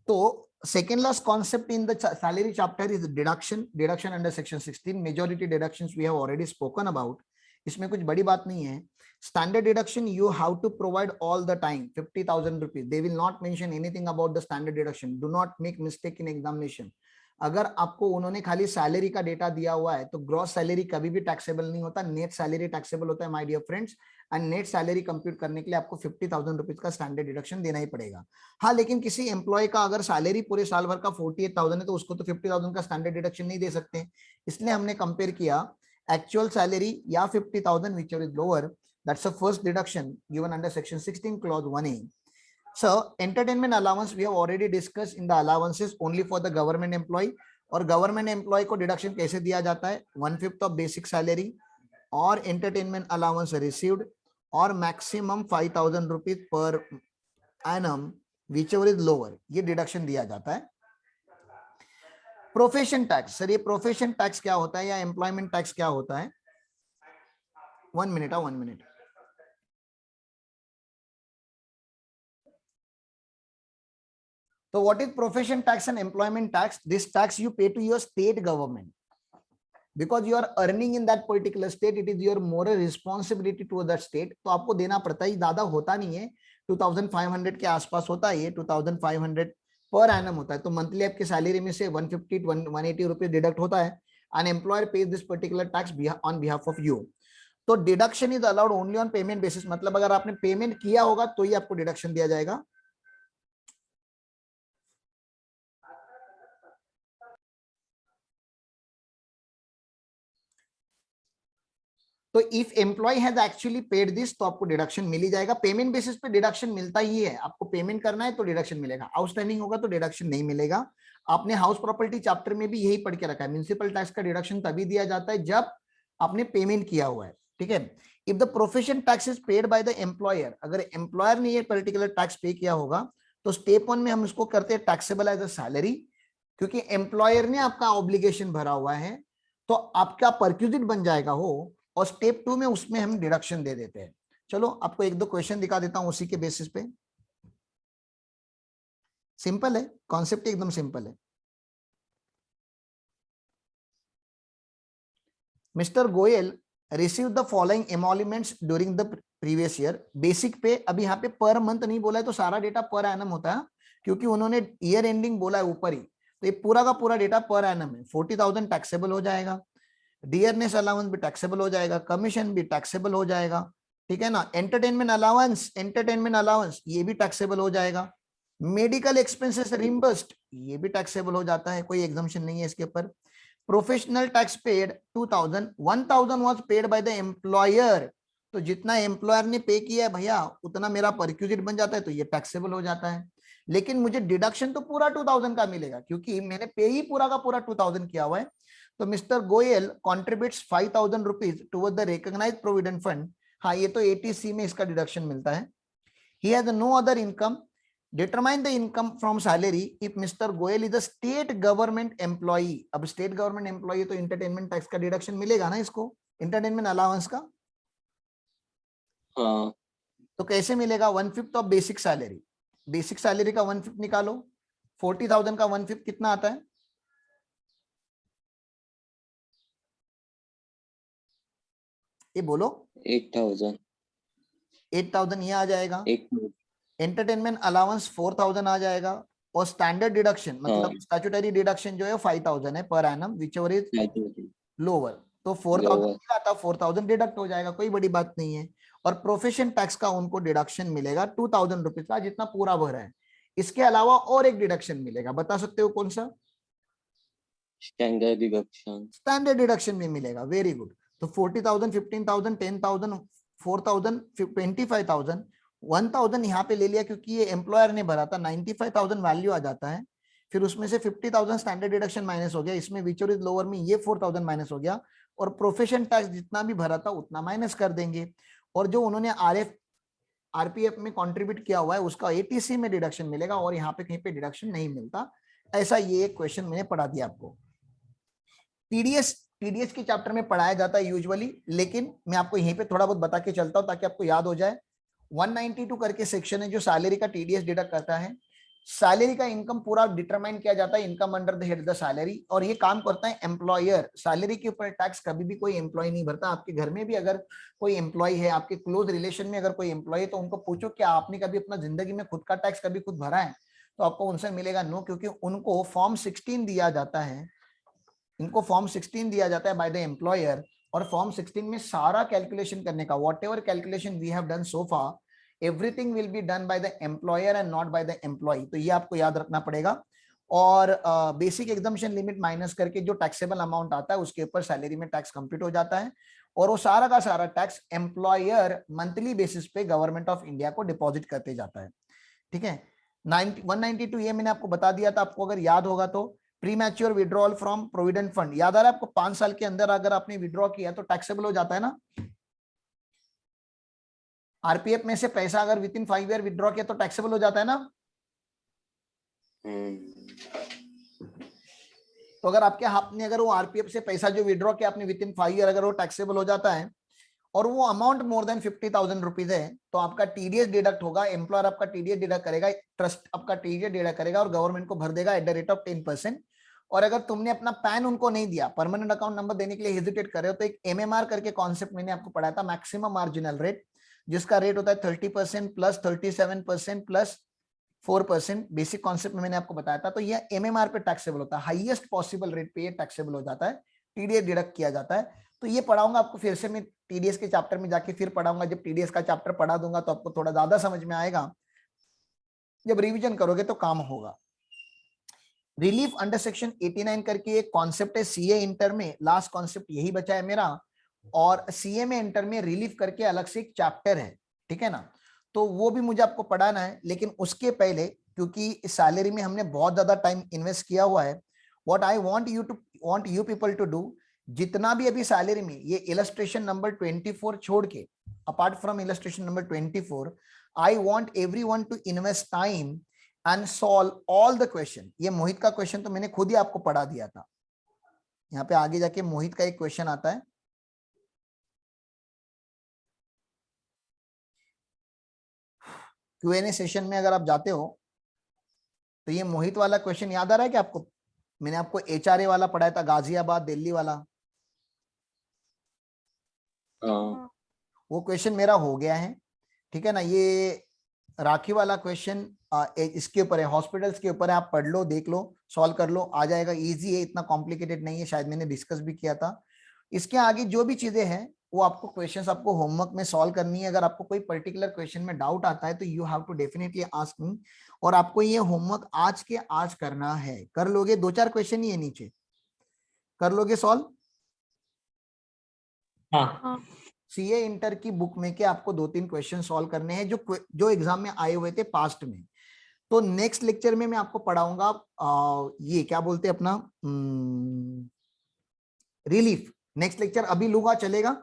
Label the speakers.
Speaker 1: तो second last concept in the salary chapter is deduction under section 16. Majority deductions we have already spoken about. इसमें कुछ बड़ी बात नहीं है. Standard deduction you have to provide all the time 50,000 rupees. They will not mention anything about the standard deduction. Do not make mistake in examination. अगर आपको उन्होंने खाली सैलरी का डेटा दिया हुआ है तो ग्रॉस सैलरी कभी भी टैक्सेबल नहीं होता, नेट सैलरी टैक्सेबल होता है my dear friends. And net salary compute करने के लिए आपको 50,000 रुपीज का स्टैंडर्ड डिडक्शन देना ही पड़ेगा. हाँ, लेकिन किसी एम्प्लॉय का अगर सैलरी पूरे साल भर का 48,000 है तो उसको तो 50,000 का स्टैंडर्ड डिडक्शन नहीं दे सकते. इसलिए हमने कंपेयर किया एक्चुअल सैलरी या 50,000 whichever is lower. That's the first deduction given under section 16 clause 1A. So entertainment allowance we have already discussed in the allowances only for the government employee. और government employ को deduction कैसे दिया जाता है? 1/5 of basic salary और entertainment allowance received और maximum 5,000 rupees per annum whichever is lower. ये deduction दिया जाता है. प्रोफेशन टैक्स, सर ये प्रोफेशन टैक्स क्या होता है या एम्प्लॉयमेंट टैक्स क्या होता है? 1 minute. So what is profession tax and employment tax? This tax you pay to your state government because you are earning in that particular state. It is your moral responsibility to that state. तो आपको देना पड़ता है. ज्यादा होता नहीं है, 2,500 के आसपास होता है. ये 2,500 पर एनम होता है. तो मंथली आपकी सैलरी में से 150 180 रुपीज डिडक्ट होता है. An employer pays this particular tax on behalf of you. तो deduction is allowed only on payment basis. मतलब अगर आपने पेमेंट किया होगा तो ही आपको डिडक्शन दिया जाएगा. तो if employee has actually paid this तो आपको डिडक्शन मिल ही जाएगा. पेमेंट बेसिस पे डिडक्शन मिलता ही है. आपको पेमेंट करना है तो डिडक्शन मिलेगा, आउटस्टैंडिंग होगा तो डिडक्शन नहीं मिलेगा. आपने हाउस प्रॉपर्टी चैप्टर में भी यही पढ़ के रखा है. म्युनिसिपल टैक्स का डिडक्शन तभी दिया जाता है जब आपने पेमेंट किया हुआ है. ठीक है. If the profession tax is paid by the employer, अगर एम्प्लॉयर ने ये पर्टिकुलर टैक्स पे किया होगा तो स्टेप 1 में हम इसको करते हैं टैक्सेबल एज अ सैलरी, क्योंकि एम्प्लॉयर ने आपका ऑब्लिगेशन भरा हुआ है तो आपका परक्यूजिट बन जाएगा हो. और स्टेप 2 में उसमें हम डिडक्शन दे देते हैं. चलो आपको 1-2 क्वेश्चन दिखा देता हूं उसी के बेसिस पे. सिंपल है, कॉन्सेप्ट एकदम सिंपल है. Mister Goyal receive the following emoluments during the previous year. Basic pay अभी यहाँ पे पर मंथ नहीं बोला है तो सारा डेटा पर एनम होता है, क्योंकि उन्होंने ईयर एंडिंग बोला है ऊपर ही. तो ये पूरा का पूरा डेटा पर एनम है. 40,000 टैक्सेबल हो जाएगा, डियरनेस अलाउंस भी टैक्सेबल हो जाएगा, कमीशन भी टैक्सेबल हो जाएगा. ठीक है ना. एंटरटेनमेंट अलाउंस ये भी टैक्सेबल हो जाएगा. मेडिकल एक्सपेंसेस रिम्बर्स्ड ये भी टैक्सेबल हो जाता है, कोई एग्जम्पशन नहीं है इसके ऊपर. Professional tax paid 2,000, 1,000 was paid by the employer. तो जितना एम्प्लॉयर ने पे किया है भैया उतना मेरा परक्यूजिट बन जाता है, तो ये टैक्सेबल हो जाता है. लेकिन मुझे डिडक्शन तो पूरा 2,000 का मिलेगा क्योंकि मैंने पे ही पूरा का पूरा 2,000 किया हुआ है. तो mister Goyal contributes 5,000 rupees toward the recognised provident fund. हाँ, ये तो एटीसी में इसका डिडक्शन मिलता है. He has no other income. Determine the income from salary if mister Goyal is a state government employee. अब स्टेट गवर्नमेंट एम्प्लॉई तो इंटरटेनमेंट टैक्स का डिडक्शन मिलेगा ना इसको, इंटरटेनमेंट अलाउंस का.
Speaker 2: हाँ.
Speaker 1: तो कैसे मिलेगा? 1/5 of basic salary. Basic salary का 1/5 निकालो. 40,000 का 1/5 कितना आता है? ये बोलो.
Speaker 2: 8,000.
Speaker 1: 8,000 ये आ जाएगा. एंटरटेनमेंट अलाउंस 4,000 आ जाएगा. और स्टैंडर्ड डिडक्शन मतलब स्टैट्यूटरी डिडक्शन जो है 5,000 है per annum whichever is lower. तो 4,000 आता, 4,000 डिडक्ट हो जाएगा, कोई बड़ी बात नहीं है. और प्रोफेशन टैक्स का उनको डिडक्शन मिलेगा 2,000 रुपीज का, जितना पूरा भरा है. इसके अलावा और एक डिडक्शन मिलेगा, बता सकते हो कौन सा?
Speaker 2: Standard deduction.
Speaker 1: स्टैंडर्ड डिडक्शन में मिलेगा. Very good. तो 40,000, 15,000, 10,000, 4,000, 25,000, 1,000 यहाँ पे ले लिया क्योंकि ये एम्प्लॉयर ने भरा था. 95,000 वैल्यू आ जाता है. फिर उसमें से 50,000 स्टैंडर्ड डिडक्शन माइनस हो गया. इसमें व्हिचर इज लोअर में ये 4,000 माइनस हो गया. और प्रोफेशन टैक्स जितना भी भरा था उतना माइनस कर देंगे. और जो उन्होंने आरपीएफ में कंट्रीब्यूट किया हुआ है उसका एटीसी में डिडक्शन मिलेगा और यहाँ पे कहीं पे डिडक्शन नहीं मिलता. ऐसा ये एक क्वेश्चन मैंने पढ़ा दिया आपको. टीडीएस के चैप्टर में पढ़ाया जाता है यूजुअली, लेकिन मैं आपको यहीं पे थोड़ा बहुत बता के चलता हूं ताकि आपको याद हो जाए. 192 करके सेक्शन है जो सैलरी का टीडीएस डिडक्ट करता है. सैलरी का इनकम पूरा डिटरमाइन किया जाता है, income under the head the salary, और ये काम करता है एम्प्लॉयर। सैलरी के ऊपर टैक्स कभी भी कोई एम्प्लॉय नहीं भरता। आपके घर में भी अगर कोई एम्प्लॉय है, आपके क्लोज रिलेशन में अगर कोई एम्प्लॉय है, तो उनको पूछो क्या आपने कभी अपना जिंदगी में खुद का टैक्स कभी खुद भरा है, तो आपको उनसे मिलेगा नो, क्योंकि उनको फॉर्म 16 दिया जाता है, इनको फॉर्म 16 दिया जाता है बाय द एम्प्लॉयर, और फॉर्म 16 में सारा कैलकुलेशन करने का, whatever calculation we have done so far, everything will be done by the employer and not by the employee. तो ये आपको याद रखना पड़ेगा। और बेसिक एग्जम्पशन लिमिट माइनस करके जो टैक्सेबल अमाउंट आता है उसके ऊपर सैलरी में टैक्स कंप्यूट हो जाता है, और वो सारा का सारा टैक्स एम्प्लॉयर मंथली बेसिस पे गवर्नमेंट ऑफ इंडिया को डिपॉजिट करते जाता है। ठीक है, 192 ये मैंने आपको बता दिया था, आपको अगर याद होगा तो। Pre mature withdrawal from provident fund, याद आ रहा है आपको, 5 साल के अंदर अगर आपने विड्रॉ किया तो टैक्सेबल हो जाता है ना। आरपीएफ में से पैसा अगर विद इन 5 ईयर विड्रॉ किया तो टैक्सेबल हो जाता है ना। तो अगर आपके आपने अगर वो आरपीएफ से पैसा जो विड्रॉ किया आपने विद इन 5 ईयर, अगर वो टैक्सेबल हो जाता है और वो अमाउंट मोर देन 50,000 रुपीज है, तो आपका टीडीएस डिडक्ट होगा, एम्प्लॉयर आपका टीडीएस डिडक्ट करेगा, ट्रस्ट आपका टीडीएस डिडक्ट करेगा और गवर्नमेंट को भर देगा एट द रेट ऑफ 10%। और अगर तुमने अपना पैन उनको नहीं दिया, परमानेंट अकाउंट नंबर देने के लिए हेजिटेट कर रहे हो, तो एक एमएमआर करके कॉन्सेप्ट मैंने आपको पढ़ाया था, मैक्सिमम मार्जिनल रेट, जिसका रेट होता है 30% प्लस 37% प्लस 4%। बेसिक कॉन्सेप्ट में मैंने आपको बताया था। तो यह एमएमआर पे टैक्सेबल होता है, हाईएस्ट पॉसिबल रेट पे ये टैक्सेबल हो जाता है, टीडीएस डिडक्ट किया जाता है। तो ये पढ़ाऊंगा आपको फिर से, मैं टीडीएस के चैप्टर में जाके फिर पढ़ाऊंगा। जब टीडीएस का चैप्टर पढ़ा दूंगा तो आपको थोड़ा ज्यादा समझ में आएगा, जब रिवीजन करोगे तो काम होगा। रिलीफ अंडर सेक्शन 89 करके एक कॉन्सेप्ट है सीए इंटर में, लास्ट कॉन्सेप्ट यही बचा है मेरा। और सीए में इंटर में रिलीफ करके अलग से एक चैप्टर है, ठीक है ना, तो वो भी मुझे आपको पढ़ाना है। लेकिन उसके पहले, क्योंकि सैलरी में हमने बहुत ज्यादा टाइम इन्वेस्ट किया हुआ है, what I want you people to do, जितना भी अभी सैलरी में ये इलस्ट्रेशन नंबर 24 छोड़ के, apart from illustration number 24, I want everyone to invest time and solve all the question. ये मोहित का क्वेश्चन तो मैंने खुद ही आपको पढ़ा दिया था, यहाँ पे आगे जाके मोहित का एक क्वेश्चन आता है। क्यूएनए सेशन में अगर आप जाते हो तो ये मोहित वाला क्वेश्चन याद आ रहा है कि आपको, मैंने आपको एचआरए वाला पढ़ाया था, गाजियाबाद दिल्ली वाला, वो क्वेश्चन मेरा हो गया है, ठीक है ना। ये राखी वाला क्वेश्चन इसके ऊपर है, हॉस्पिटल्स के ऊपर है, आप पढ़ लो, देख लो, सॉल्व कर लो, आ जाएगा, इजी है, इतना कॉम्प्लिकेटेड नहीं है, शायद मैंने डिस्कस भी किया था। इसके आगे जो भी चीजें हैं वो आपको क्वेश्चंस आपको होमवर्क में सॉल्व करनी है। अगर आपको कोई पर्टिकुलर क्वेश्चन में डाउट आता है तो you have to definitely ask me, और आपको ये होमवर्क आज के आज करना है। कर लोगे? 2-4 क्वेश्चन ही है नीचे, कर लोगे सॉल्व?
Speaker 3: हाँ।
Speaker 1: सीए इंटर की बुक में के आपको 2-3 क्वेश्चन सॉल्व करने हैं जो एग्जाम में आए हुए थे पास्ट में। तो नेक्स्ट लेक्चर में मैं आपको पढ़ाऊंगा ये क्या बोलते हैं अपना रिलीफ। नेक्स्ट लेक्चर अभी लूंगा, चलेगा?